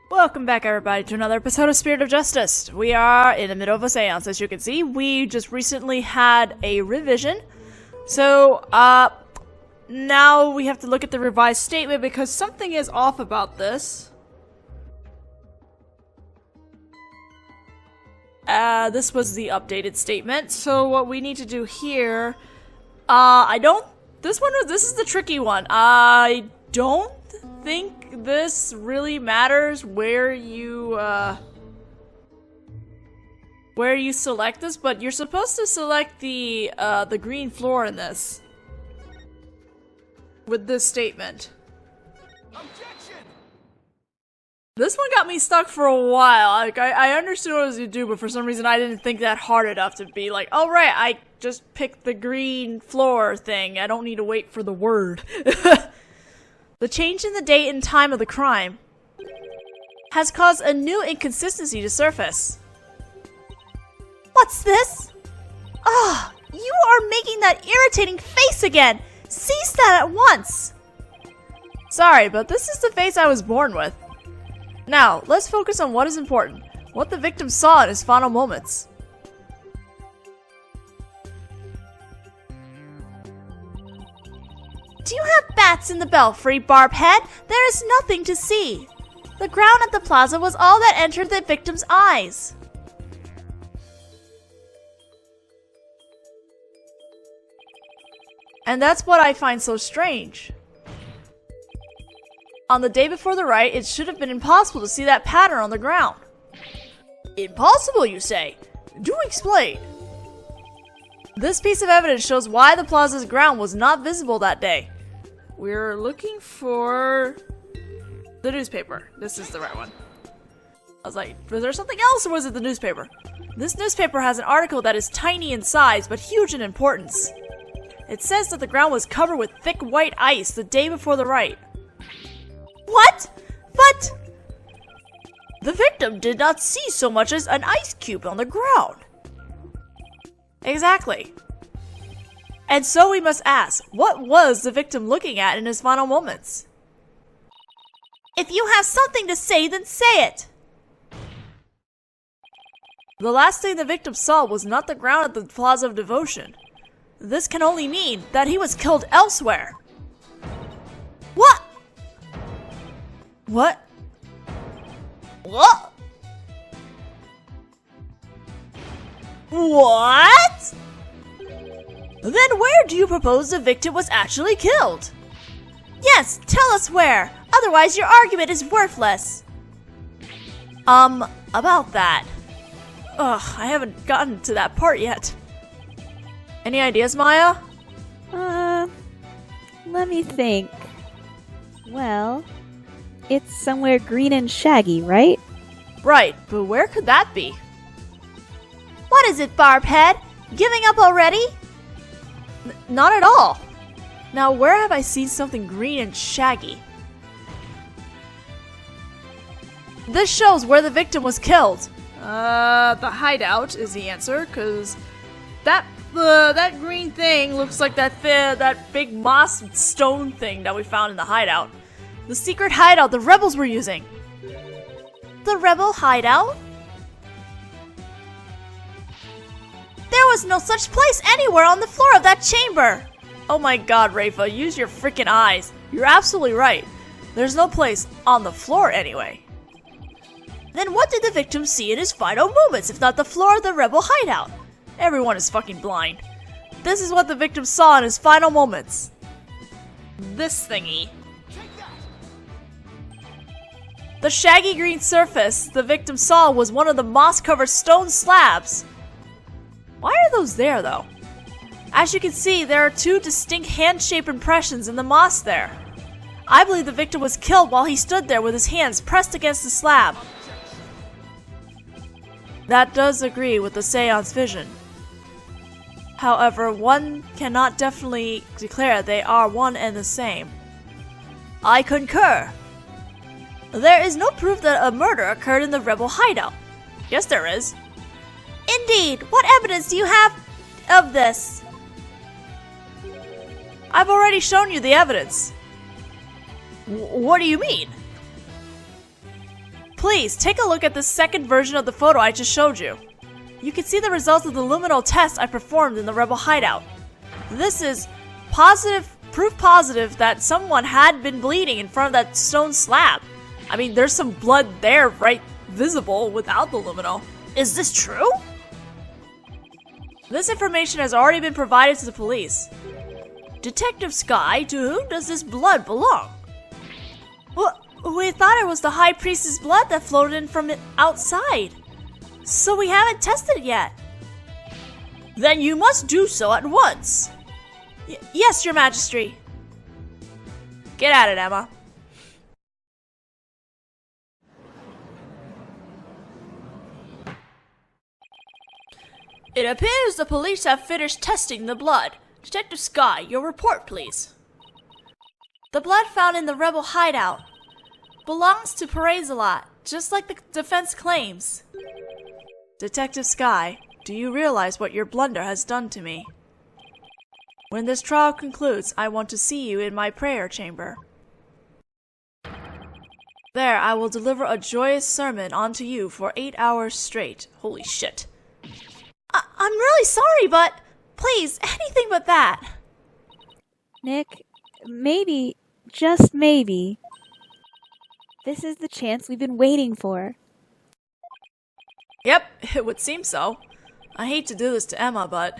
Welcome back, everybody, to another episode of Spirit of Justice. We are in the middle of a seance, as you can see. We just recently had a revision. So, now we have to look at the revised statement because something is off about this. This was the updated statement. So what we need to do here, this is the tricky one. I don't think this really matters where you select this, but you're supposed to select the green floor in this with this statement. Objection! This one got me stuck for a while. Like, I understood what it was you do, but for some reason I didn't think that hard enough to be like, oh right, I just picked the green floor thing. I don't need to wait for the word. The change in the date and time of the crime has caused a new inconsistency to surface. What's this? Ah, you are making that irritating face again! Cease that at once! Sorry, but this is the face I was born with. Now, let's focus on what is important. What the victim saw in his final moments. Do you have bats in the belfry, Barbhead? There is nothing to see. The ground at the plaza was all that entered the victim's eyes. And that's what I find so strange. On the day before the rite, it should have been impossible to see that pattern on the ground. Impossible, you say? Do explain. This piece of evidence shows why the plaza's ground was not visible that day. We're looking for the newspaper. This is the right one. I was like, was there something else or was it the newspaper? This newspaper has an article that is tiny in size but huge in importance. It says that the ground was covered with thick white ice the day before the rite. What? But the victim did not see so much as an ice cube on the ground. Exactly. And so we must ask, what was the victim looking at in his final moments? If you have something to say, then say it! The last thing the victim saw was not the ground at the Plaza of Devotion. This can only mean that he was killed elsewhere. What? What? What? What? Then where do you propose the victim was actually killed? Yes, tell us where. Otherwise your argument is worthless. About that. Ugh, I haven't gotten to that part yet. Any ideas, Maya? Let me think. Well, it's somewhere green and shaggy, right? Right, but where could that be? What is it, Barbhead? Giving up already? Not at all. Now, where have I seen something green and shaggy? This shows where the victim was killed. The hideout is the answer, because that green thing looks like that big moss stone thing that we found in the hideout. The secret hideout the rebels were using. The rebel hideout? There was no such place anywhere on the floor of that chamber! Oh my god, Rafa, use your freaking eyes. You're absolutely right. There's no place on the floor anyway. Then what did the victim see in his final moments if not the floor of the rebel hideout? Everyone is fucking blind. This is what the victim saw in his final moments. This thingy. The shaggy green surface the victim saw was one of the moss-covered stone slabs. Why are those there, though? As you can see, there are two distinct hand-shaped impressions in the moss there. I believe the victim was killed while he stood there with his hands pressed against the slab. That does agree with the seance vision. However, one cannot definitely declare they are one and the same. I concur. There is no proof that a murder occurred in the rebel hideout. Yes, there is. Indeed, what evidence do you have of this? I've already shown you the evidence. What do you mean? Please, take a look at the second version of the photo I just showed you. You can see the results of the luminol test I performed in the rebel hideout. This is proof positive that someone had been bleeding in front of that stone slab. I mean, there's some blood there, right, visible without the luminol. Is this true? This information has already been provided to the police. Detective Sky, to whom does this blood belong? Well, we thought it was the High Priestess' blood that flowed in from it outside. So we haven't tested it yet. Then you must do so at once. Yes, Your Majesty. Get at it, Emma. It appears the police have finished testing the blood. Detective Sky, your report, please. The blood found in the rebel hideout belongs to Perez-a-lot, just like the defense claims. Detective Sky, do you realize what your blunder has done to me? When this trial concludes, I want to see you in my prayer chamber. There, I will deliver a joyous sermon onto you for 8 hours straight. Holy shit. I'm really sorry, but please, anything but that. Nick, maybe, just maybe, this is the chance we've been waiting for. Yep, it would seem so. I hate to do this to Emma, but...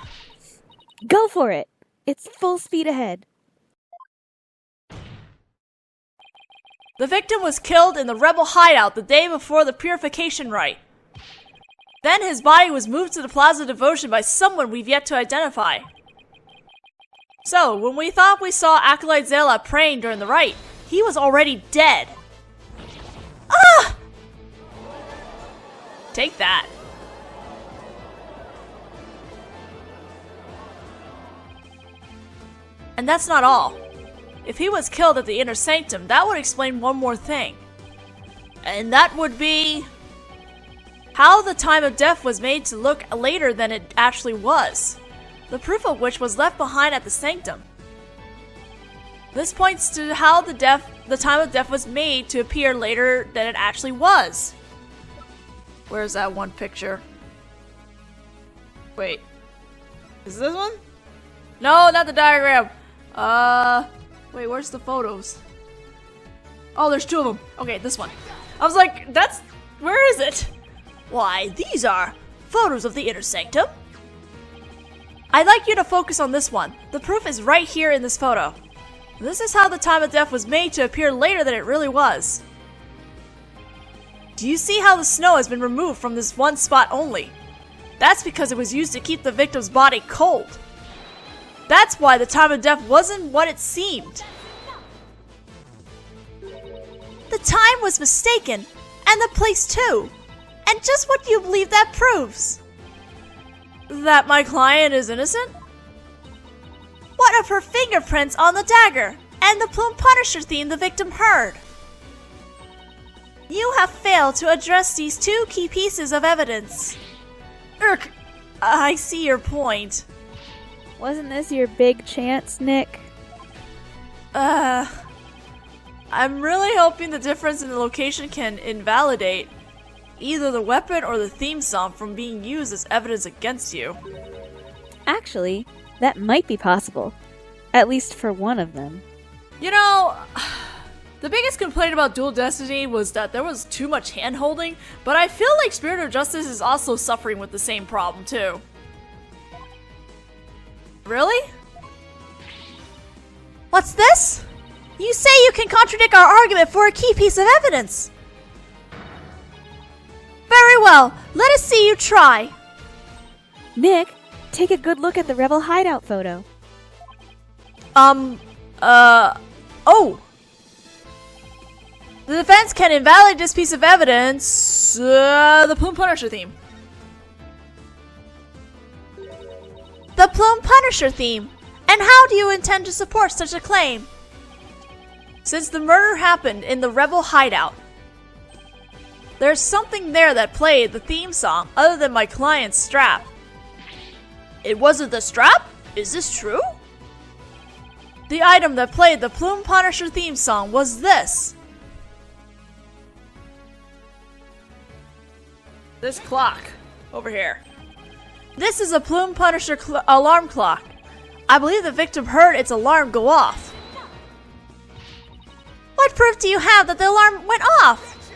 Go for it! It's full speed ahead. The victim was killed in the rebel hideout the day before the purification rite. Then his body was moved to the Plaza Devotion by someone we've yet to identify. So, when we thought we saw Acolyte Zela praying during the rite, he was already dead. Ah! Take that. And that's not all. If he was killed at the Inner Sanctum, that would explain one more thing. And that would be... how the time of death was made to look later than it actually was. The proof of which was left behind at the Sanctum. This points to how the time of death was made to appear later than it actually was. Where's that one picture? Wait. Is this one? No, not the diagram. Wait, where's the photos? Oh, there's two of them. Okay, this one. I was like, where is it? Why, these are photos of the Inner Sanctum. I'd like you to focus on this one. The proof is right here in this photo. This is how the time of death was made to appear later than it really was. Do you see how the snow has been removed from this one spot only? That's because it was used to keep the victim's body cold. That's why the time of death wasn't what it seemed. The time was mistaken, and the place too. And just what do you believe that proves? That my client is innocent? What of her fingerprints on the dagger, and the Plume Punisher theme the victim heard? You have failed to address these two key pieces of evidence. I see your point. Wasn't this your big chance, Nick? I'm really hoping the difference in the location can invalidate either the weapon or the theme song from being used as evidence against you. Actually, that might be possible. At least for one of them. You know, the biggest complaint about Dual Destiny was that there was too much hand-holding, but I feel like Spirit of Justice is also suffering with the same problem too. Really? What's this? You say you can contradict our argument for a key piece of evidence. Very well, let us see you try. Nick, take a good look at the Rebel hideout photo. Oh! The defense can invalidate this piece of evidence, the Plume Punisher theme. The Plume Punisher theme? And how do you intend to support such a claim? Since the murder happened in the Rebel hideout, there's something there that played the theme song other than my client's strap. It wasn't the strap? Is this true? The item that played the Plume Punisher theme song was this. This clock. Over here. This is a Plume Punisher alarm clock. I believe the victim heard its alarm go off. What proof do you have that the alarm went off?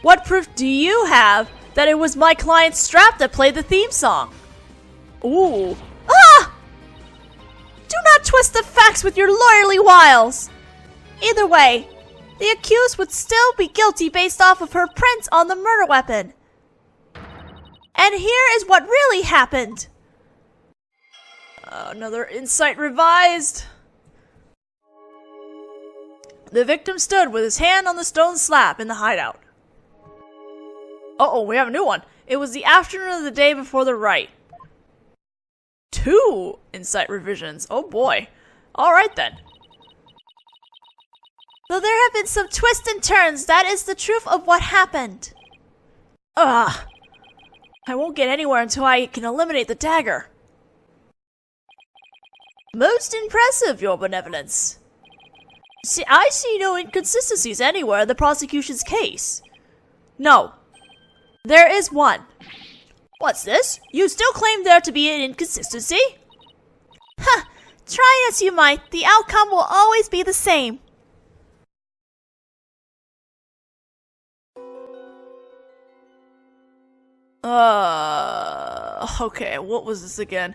What proof do you have that it was my client's strap that played the theme song? Ooh. Ah! Do not twist the facts with your lawyerly wiles! Either way, the accused would still be guilty based off of her prints on the murder weapon. And here is what really happened. Another insight revised. The victim stood with his hand on the stone slab in the hideout. Uh-oh, we have a new one. It was the afternoon of the day before the rite. 2 insight revisions. Oh boy. Alright then. Though there have been some twists and turns, that is the truth of what happened. Ugh. I won't get anywhere until I can eliminate the dagger. Most impressive, Your Benevolence. See, I see no inconsistencies anywhere in the prosecution's case. No. There is one. What's this? You still claim there to be an inconsistency? Huh. Try as you might, the outcome will always be the same. Okay, what was this again?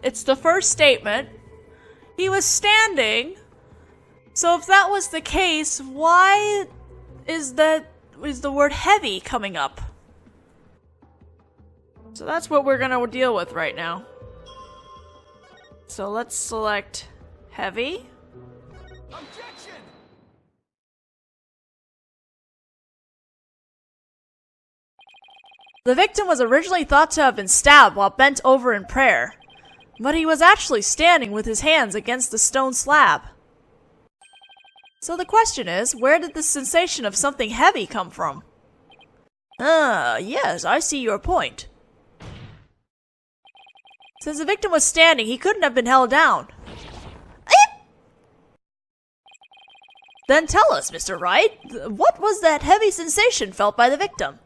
It's the first statement. He was standing. So if that was the case, why is the word heavy coming up? So that's what we're gonna deal with right now. So let's select heavy. Objection! The victim was originally thought to have been stabbed while bent over in prayer, but he was actually standing with his hands against the stone slab. So the question is, where did the sensation of something heavy come from? Yes, I see your point. Since the victim was standing, he couldn't have been held down. Then tell us, Mr. Wright, what was that heavy sensation felt by the victim?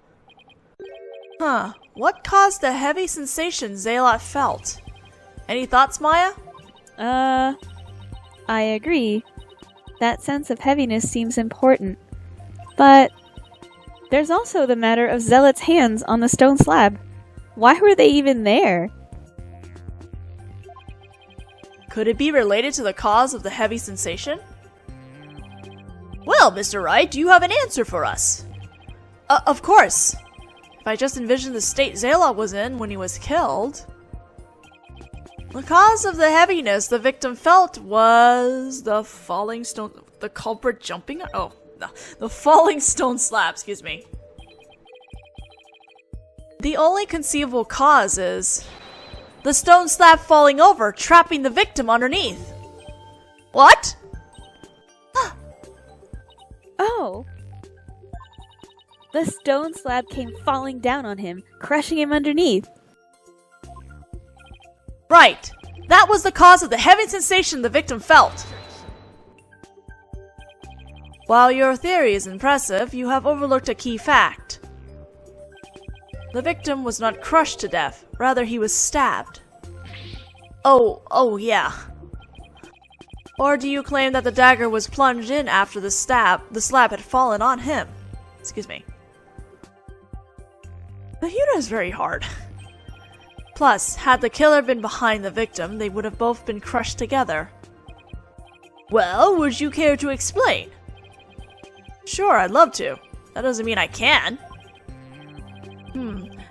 What caused the heavy sensation Zealot felt? Any thoughts, Maya? I agree. That sense of heaviness seems important. But there's also the matter of Zealot's hands on the stone slab. Why were they even there? Could it be related to the cause of the heavy sensation? Well, Mr. Wright, do you have an answer for us? Of course. If I just envisioned the state Zealot was in when he was killed. The cause of the heaviness the victim felt was the falling stone... The culprit jumping... Oh, no. The falling stone slab, excuse me. The only conceivable cause is... the stone slab falling over, trapping the victim underneath. What? Oh! The stone slab came falling down on him, crushing him underneath. Right. That was the cause of the heavy sensation the victim felt. While your theory is impressive, you have overlooked a key fact. The victim was not crushed to death, rather he was stabbed. Oh yeah. Or do you claim that the dagger was plunged in after the slab had fallen on him? Excuse me. The Huda is very hard. Plus, had the killer been behind the victim, they would have both been crushed together. Well, would you care to explain? Sure, I'd love to. That doesn't mean I can.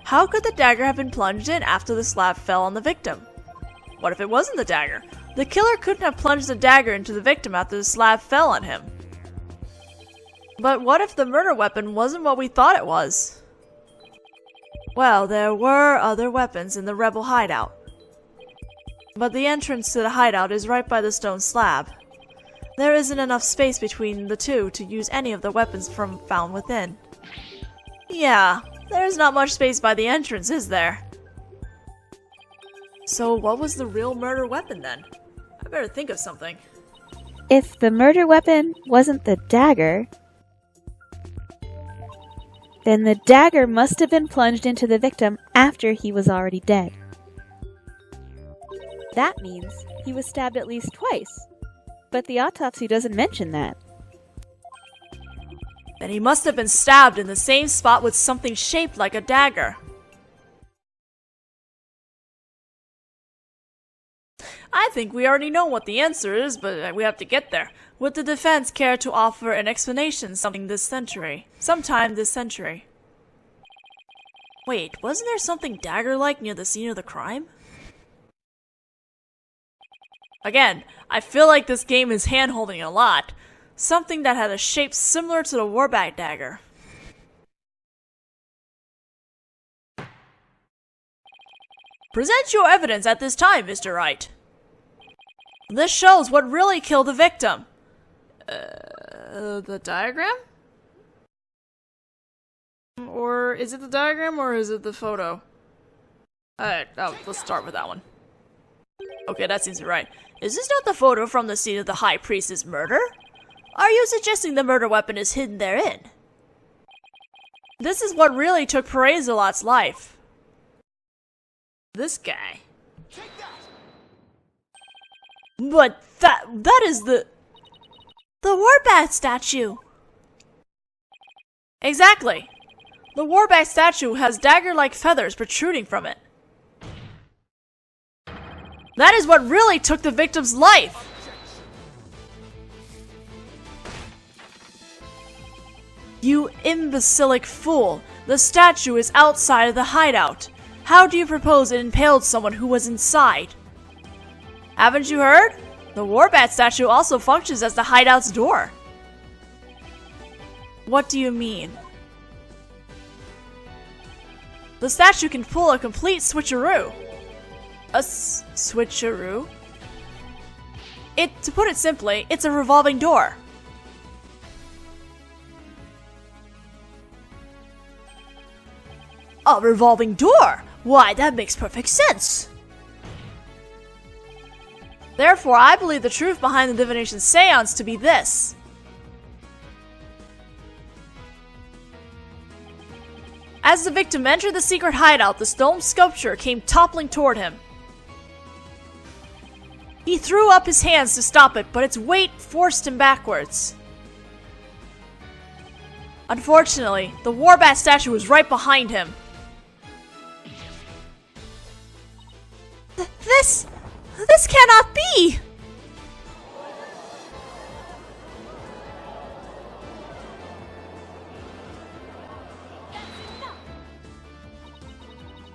How could the dagger have been plunged in after the slab fell on the victim? What if it wasn't the dagger? The killer couldn't have plunged the dagger into the victim after the slab fell on him. But what if the murder weapon wasn't what we thought it was? Well, there were other weapons in the rebel hideout. But the entrance to the hideout is right by the stone slab. There isn't enough space between the two to use any of the weapons found within. Yeah, there's not much space by the entrance, is there? So what was the real murder weapon then? I better think of something. If the murder weapon wasn't the dagger, then the dagger must have been plunged into the victim after he was already dead. That means he was stabbed at least twice, but the autopsy doesn't mention that. Then he must have been stabbed in the same spot with something shaped like a dagger. I think we already know what the answer is, but we have to get there. Would the defense care to offer an explanation sometime this century? Wait, wasn't there something dagger-like near the scene of the crime? Again, I feel like this game is hand-holding a lot. Something that had a shape similar to the Warback dagger. Present your evidence at this time, Mr. Wright. This shows what really killed the victim. The diagram? Or is it the diagram or is it the photo? Let's start with that one. Okay, that seems right. Is this not the photo from the scene of the High Priest's murder? Are you suggesting the murder weapon is hidden therein? This is what really took Perez-Zolot's life. This guy. But that is the Warbat statue! Exactly. The Warbat statue has dagger-like feathers protruding from it. That is what really took the victim's life! You imbecilic fool! The statue is outside of the hideout. How do you propose it impaled someone who was inside? Haven't you heard? The Warbat statue also functions as the hideout's door. What do you mean? The statue can pull a complete switcheroo. A switcheroo? To put it simply, it's a revolving door. A revolving door? Why, that makes perfect sense. Therefore, I believe the truth behind the divination seance to be this. As the victim entered the secret hideout, the stone sculpture came toppling toward him. He threw up his hands to stop it, but its weight forced him backwards. Unfortunately, the Warbat statue was right behind him. This cannot be!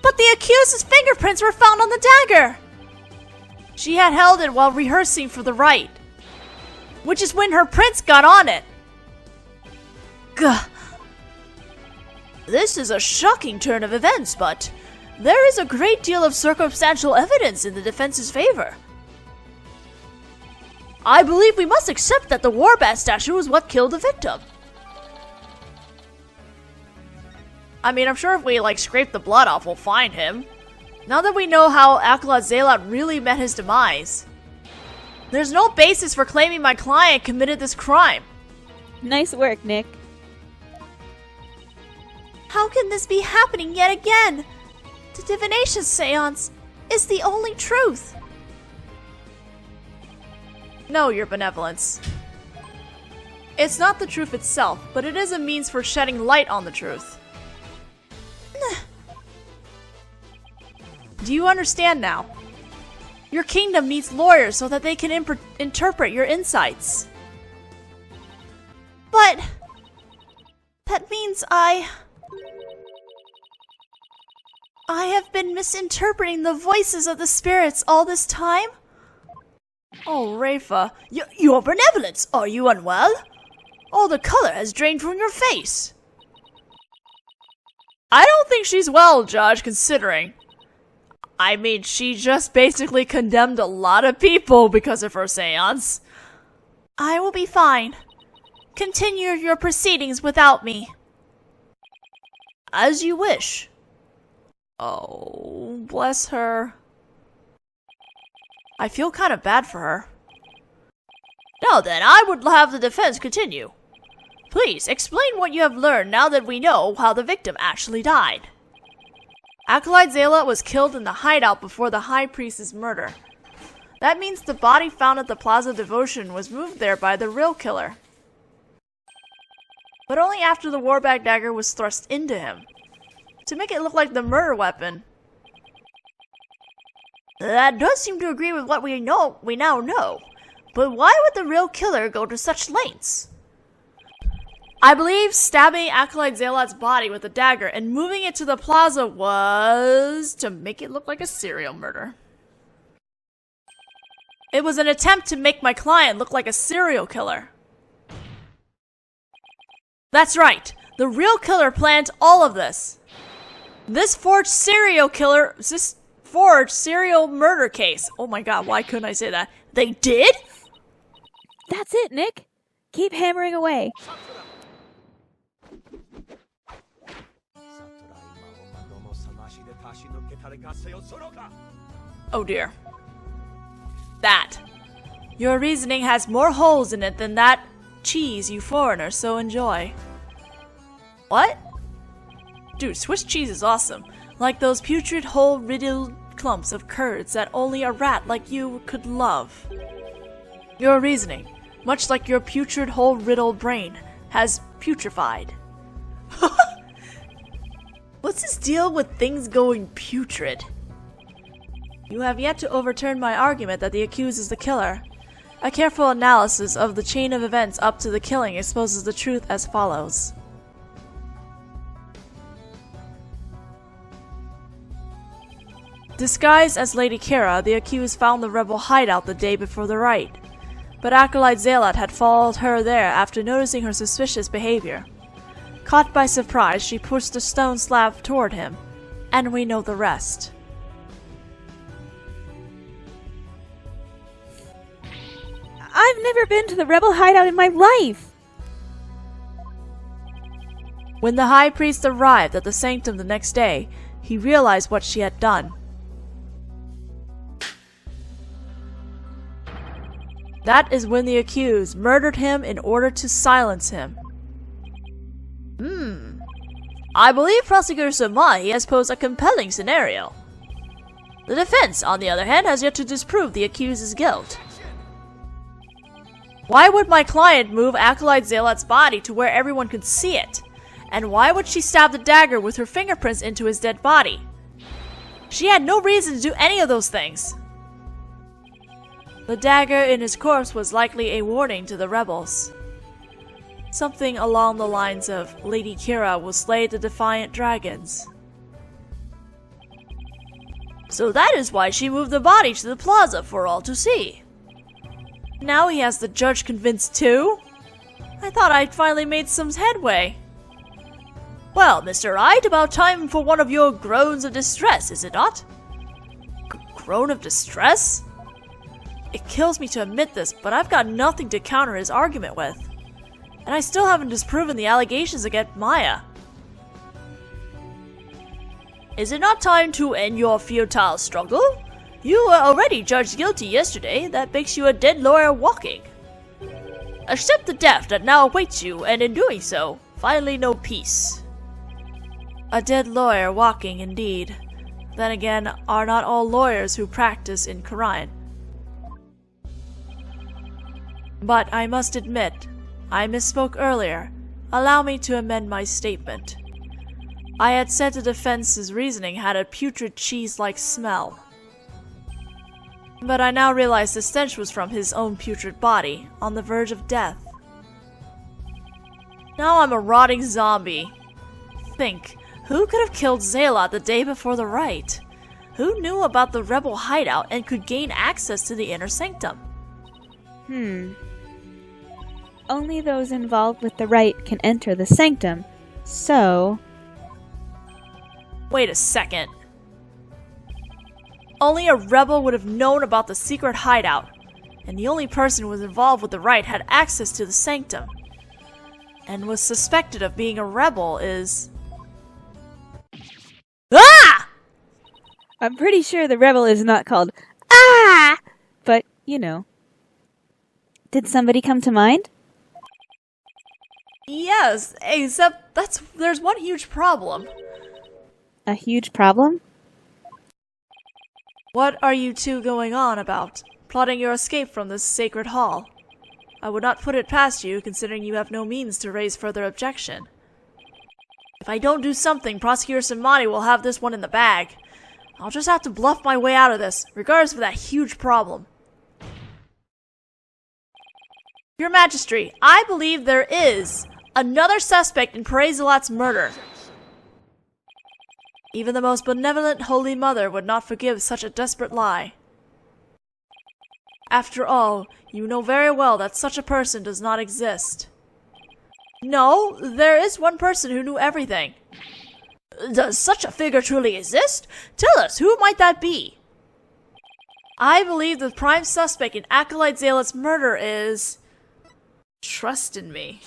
But the accused's fingerprints were found on the dagger! She had held it while rehearsing for the rite, which is when her prints got on it. Gah. This is a shocking turn of events, but there is a great deal of circumstantial evidence in the defense's favor. I believe we must accept that the Warbat statue is what killed the victim. I mean, I'm sure if we, scrape the blood off, we'll find him. Now that we know how Acolyte Zalot really met his demise, there's no basis for claiming my client committed this crime. Nice work, Nick. How can this be happening yet again? The divination seance is the only truth. No, your benevolence. It's not the truth itself, but it is a means for shedding light on the truth. Do you understand now? Your kingdom needs lawyers so that they can interpret your insights. But that means I have been misinterpreting the voices of the spirits all this time? Oh, Rafa, your benevolence, are you unwell? All the color has drained from your face. I don't think she's well, Judge, considering. I mean, she just basically condemned a lot of people because of her seance. I will be fine. Continue your proceedings without me. As you wish. Oh, bless her. I feel kind of bad for her. Now then, I would have the defense continue. Please, explain what you have learned now that we know how the victim actually died. Acolyte Zayla was killed in the hideout before the High Priest's murder. That means the body found at the Plaza of Devotion was moved there by the real killer. But only after the Warbag dagger was thrust into him, to make it look like the murder weapon. That does seem to agree with what we now know. But why would the real killer go to such lengths? I believe stabbing Acolyte Zaylat's body with a dagger and moving it to the plaza was to make it look like a serial murder. It was an attempt to make my client look like a serial killer. That's right. The real killer planned all of this. This forged serial murder case. Oh my god, why couldn't I say that? They did? That's it, Nick. Keep hammering away. Oh dear. That. Your reasoning has more holes in it than that cheese you foreigners so enjoy. What? Dude, Swiss cheese is awesome. Like those putrid hole-riddled clumps of curds that only a rat like you could love. Your reasoning, much like your putrid hole-riddled brain, has putrefied. What's this deal with things going putrid? You have yet to overturn my argument that the accused is the killer. A careful analysis of the chain of events up to the killing exposes the truth as follows. Disguised as Lady Kira, the accused found the rebel hideout the day before the rite. But Acolyte Zaylat had followed her there after noticing her suspicious behavior. Caught by surprise, she pushed the stone slab toward him, and we know the rest. I've never been to the rebel hideout in my life! When the High Priest arrived at the sanctum the next day, he realized what she had done. That is when the accused murdered him in order to silence him. I believe Prosecutor Samahi has posed a compelling scenario. The defense, on the other hand, has yet to disprove the accused's guilt. Why would my client move Acolyte Zaylat's body to where everyone could see it? And why would she stab the dagger with her fingerprints into his dead body? She had no reason to do any of those things. The dagger in his corpse was likely a warning to the rebels. Something along the lines of Lady Kira will slay the defiant dragons. So that is why she moved the body to the plaza for all to see. Now he has the judge convinced too? I thought I'd finally made some headway. Well, Mr. Wright, about time for one of your groans of distress, is it not? Groan of distress? It kills me to admit this, but I've got nothing to counter his argument with. And I still haven't disproven the allegations against Maya. Is it not time to end your futile struggle? You were already judged guilty yesterday. That makes you a dead lawyer walking. Accept the death that now awaits you, and in doing so, finally know peace. A dead lawyer walking, indeed. Then again, are not all lawyers who practice in Quran? But I must admit, I misspoke earlier. Allow me to amend my statement. I had said the defense's reasoning had a putrid cheese-like smell. But I now realize the stench was from his own putrid body, on the verge of death. Now I'm a rotting zombie. Think, who could have killed Zayla the day before the rite? Who knew about the rebel hideout and could gain access to the inner sanctum? Only those involved with the rite can enter the sanctum, so... Wait a second. Only a rebel would have known about the secret hideout, and the only person who was involved with the rite had access to the sanctum, and was suspected of being a rebel is... Ah! I'm pretty sure the rebel is not called Ah! you know. Did somebody come to mind? Yes, except there's one huge problem. A huge problem? What are you two going on about? Plotting your escape from this sacred hall? I would not put it past you, considering you have no means to raise further objection. If I don't do something, Prosecutor Samani will have this one in the bag. I'll just have to bluff my way out of this, regardless of that huge problem. Your Majesty, I believe there is another suspect in Perezilat's murder. Even the most benevolent Holy Mother would not forgive such a desperate lie. After all, you know very well that such a person does not exist. No, there is one person who knew everything. Does such a figure truly exist? Tell us, who might that be? I believe the prime suspect in Acolyte Zealot's murder is... Trust in me.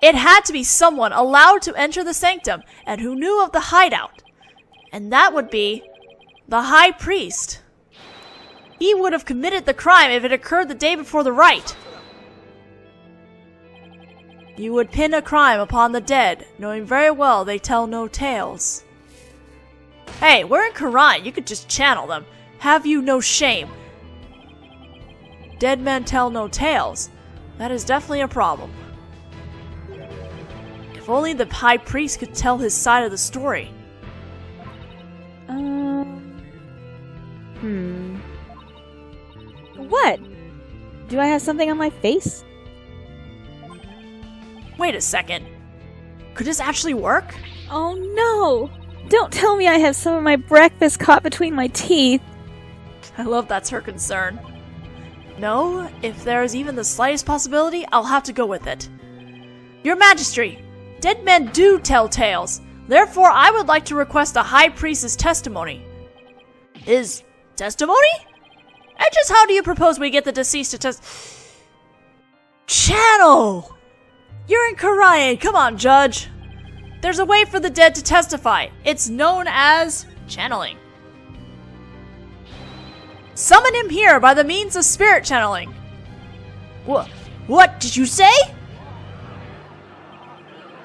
It had to be someone allowed to enter the sanctum and who knew of the hideout. And that would be the High Priest. He would have committed the crime if it occurred the day before the rite. You would pin a crime upon the dead, knowing very well they tell no tales. Hey, we're in Quran, you could just channel them. Have you no shame? Dead men tell no tales. That is definitely a problem. If only the High Priest could tell his side of the story. What? Do I have something on my face? Wait a second. Could this actually work? Oh no! Don't tell me I have some of my breakfast caught between my teeth. I love that's her concern. No, if there is even the slightest possibility, I'll have to go with it. Your Majesty, dead men do tell tales. Therefore, I would like to request a High Priest's testimony. His testimony? And just how do you propose we get the deceased to Channel! You're in Karayan, come on, Judge. There's a way for the dead to testify. It's known as channeling. Summon him here by the means of spirit channeling. What did you say?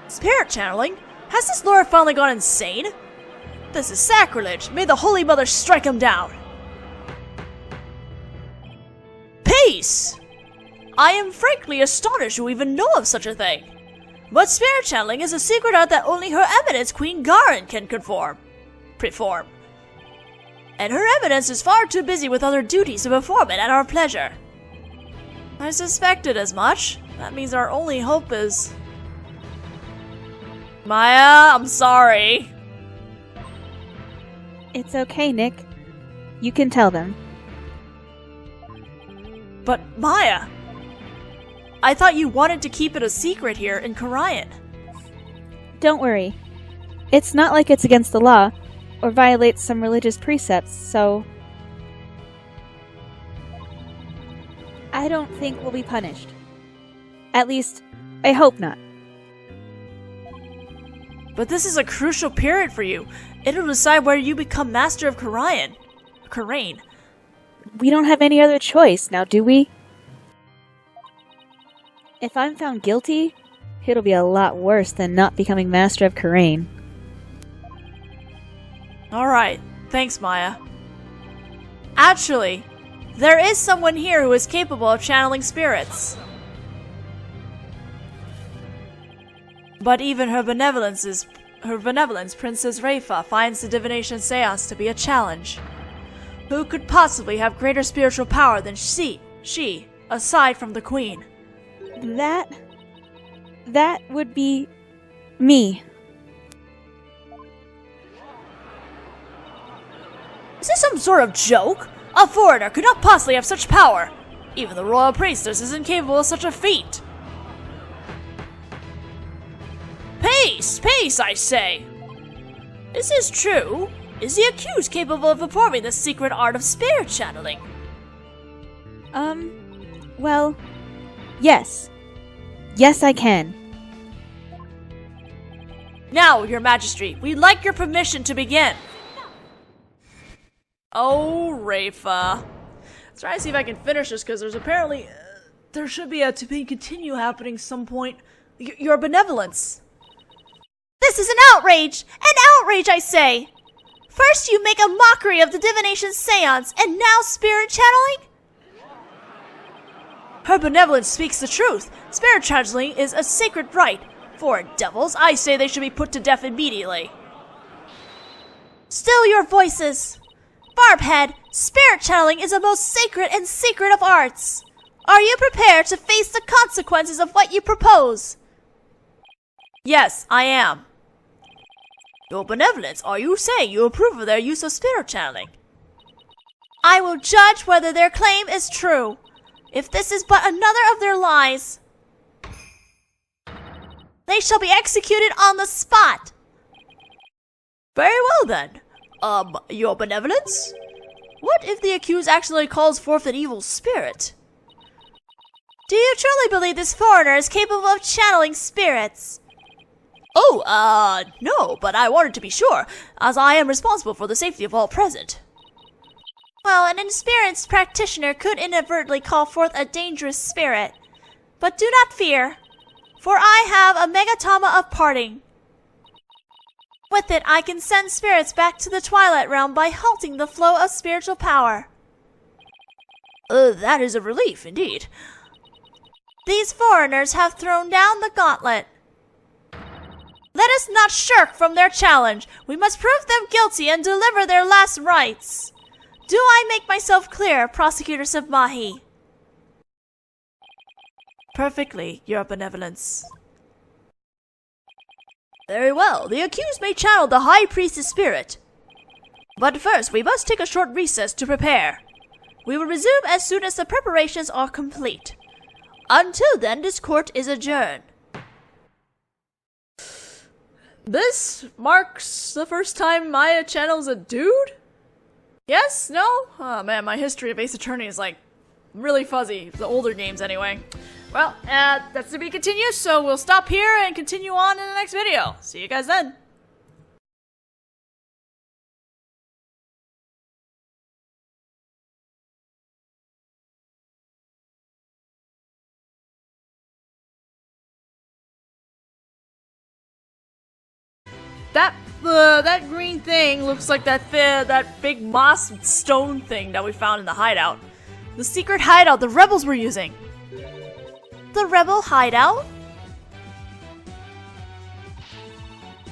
Spirit channeling? Has this lord finally gone insane? This is sacrilege. May the Holy Mother strike him down. Peace! I am frankly astonished you even know of such a thing. But spirit channeling is a secret art that only Her Eminence Queen Garin can perform. And Her Eminence is far too busy with other duties to perform it at our pleasure. I suspected as much. That means our only hope is... Maya, I'm sorry. It's okay, Nick. You can tell them. But Maya, I thought you wanted to keep it a secret here in Karayan. Don't worry. It's not like it's against the law, or violates some religious precepts, so... I don't think we'll be punished. At least, I hope not. But this is a crucial period for you. It'll decide whether you become Master of Karayan. We don't have any other choice, now do we? If I'm found guilty, it'll be a lot worse than not becoming Master of Karain. Alright, thanks Maya. Actually, there is someone here who is capable of channeling spirits. But even Her Benevolence, Princess Raifa, finds the divination seance to be a challenge. Who could possibly have greater spiritual power than she, aside from the Queen? That would be... me. Is this some sort of joke? A foreigner could not possibly have such power. Even the royal priestess is incapable of such a feat. Peace, I say! Is this true? Is the accused capable of performing the secret art of spirit channeling? Well, yes. Yes, I can. Now, Your Majesty, we'd like your permission to begin. Oh, Rafa. Let's try to see if I can finish this, because there's apparently... there should be a to be continue happening some point. Your benevolence. This is an outrage! An outrage, I say! First you make a mockery of the divination seance, and now spirit channeling? Her benevolence speaks the truth. Spirit channeling is a sacred rite. For devils, I say they should be put to death immediately. Still your voices! Barbhead, spirit channeling is the most sacred and secret of arts. Are you prepared to face the consequences of what you propose? Yes, I am. Your benevolence, are you saying you approve of their use of spirit channeling? I will judge whether their claim is true. If this is but another of their lies, they shall be executed on the spot. Very well then. Your benevolence? What if the accused actually calls forth an evil spirit? Do you truly believe this foreigner is capable of channeling spirits? Oh, no, but I wanted to be sure, as I am responsible for the safety of all present. Well, an experienced practitioner could inadvertently call forth a dangerous spirit. But do not fear, for I have a megatama of parting. With it, I can send spirits back to the Twilight Realm by halting the flow of spiritual power. That is a relief, indeed. These foreigners have thrown down the gauntlet. Let us not shirk from their challenge. We must prove them guilty and deliver their last rites. Do I make myself clear, Prosecutor Submahi? Perfectly, Your Benevolence. Very well, the accused may channel the High Priest's spirit. But first, we must take a short recess to prepare. We will resume as soon as the preparations are complete. Until then, this court is adjourned. This marks the first time Maya channels a dude? Yes? No? Oh man, my history of Ace Attorney is like really fuzzy. The older games anyway. Well, that's to be continued, so we'll stop here and continue on in the next video. See you guys then. That green thing looks like that big moss stone thing that we found in the hideout. The secret hideout the rebels were using. The rebel hideout?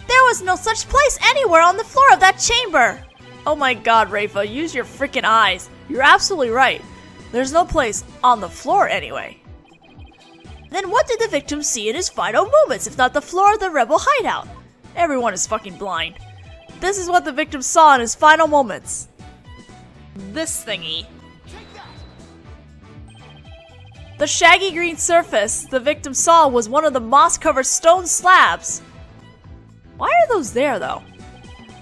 There was no such place anywhere on the floor of that chamber. Oh my god, Rafa, use your freaking eyes. You're absolutely right. There's no place on the floor anyway. Then what did the victim see in his final moments if not the floor of the rebel hideout? Everyone is fucking blind. This is what the victim saw in his final moments. This thingy. The shaggy green surface the victim saw was one of the moss-covered stone slabs. Why are those there, though?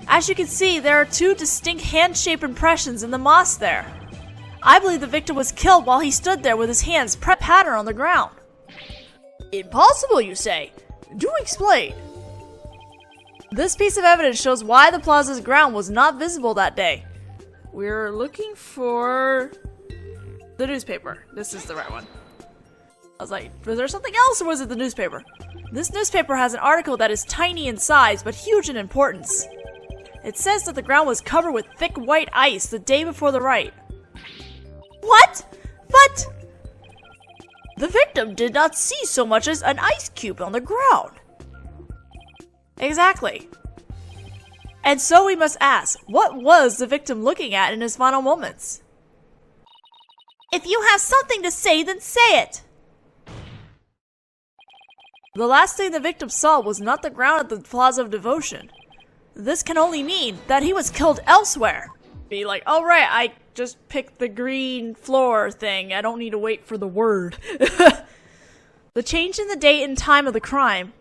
As you can see, there are two distinct hand-shaped impressions in the moss there. I believe the victim was killed while he stood there with his hands pressed pattern on the ground. Impossible, you say? Do explain. This piece of evidence shows why the plaza's ground was not visible that day. We're looking for the newspaper. This is the right one. I was like, was there something else or was it the newspaper? This newspaper has an article that is tiny in size but huge in importance. It says that the ground was covered with thick white ice the day before the rite. What? But the victim did not see so much as an ice cube on the ground. Exactly. And so we must ask, what was the victim looking at in his final moments? If you have something to say, then say it. The last thing the victim saw was not the ground at the Plaza of Devotion. This can only mean that he was killed elsewhere. Be like, oh right, I just picked the green floor thing. I don't need to wait for the word. The change in the date and time of the crime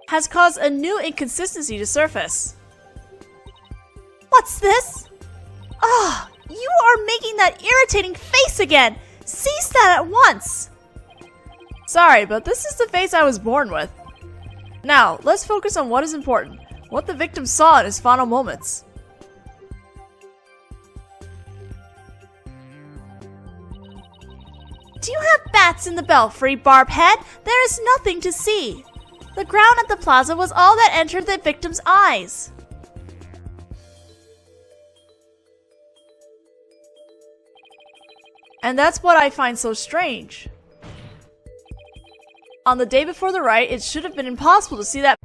has caused a new inconsistency to surface. What's this? Ah, you are making that irritating face again. Cease that at once. Sorry, but this is the face I was born with. Now, let's focus on what is important. What the victim saw in his final moments. Do you have bats in the belfry, Barbhead? There is nothing to see. The ground at the plaza was all that entered the victim's eyes. And that's what I find so strange. On the day before the rite, it should have been impossible to see that.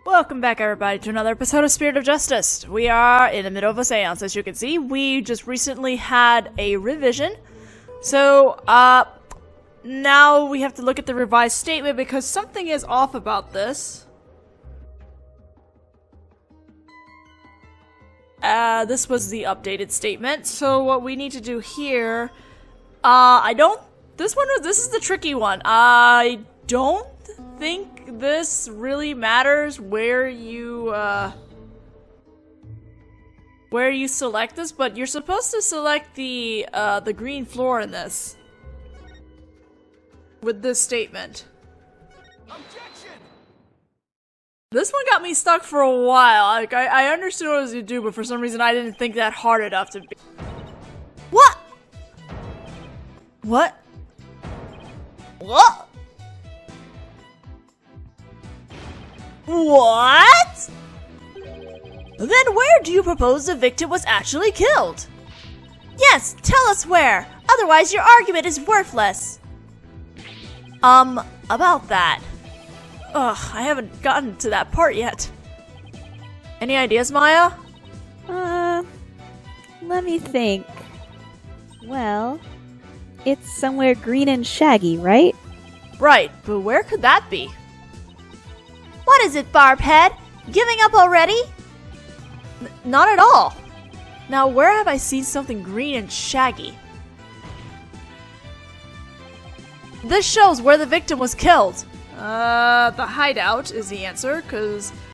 Welcome back, everybody, to another episode of Spirit of Justice. We are in the middle of a seance, as you can see. We just recently had a revision. So, now we have to look at the revised statement because something is off about this. This was the updated statement. So what we need to do here, this is the tricky one. I don't think this really matters where you select this, but you're supposed to select the green floor in this with this statement. Objection! This one got me stuck for a while. Like, I understood what it was to do, but for some reason I didn't think that hard enough to be. What? What? What? What? Then where do you propose the victim was actually killed? Yes, tell us where. Otherwise your argument is worthless. About that. Ugh, I haven't gotten to that part yet. Any ideas, Maya? Let me think. Well, it's somewhere green and shaggy, right? Right, but where could that be? What is it, Barbhead? Giving up already? Not at all. Now, where have I seen something green and shaggy? This shows where the victim was killed. The hideout is the answer, because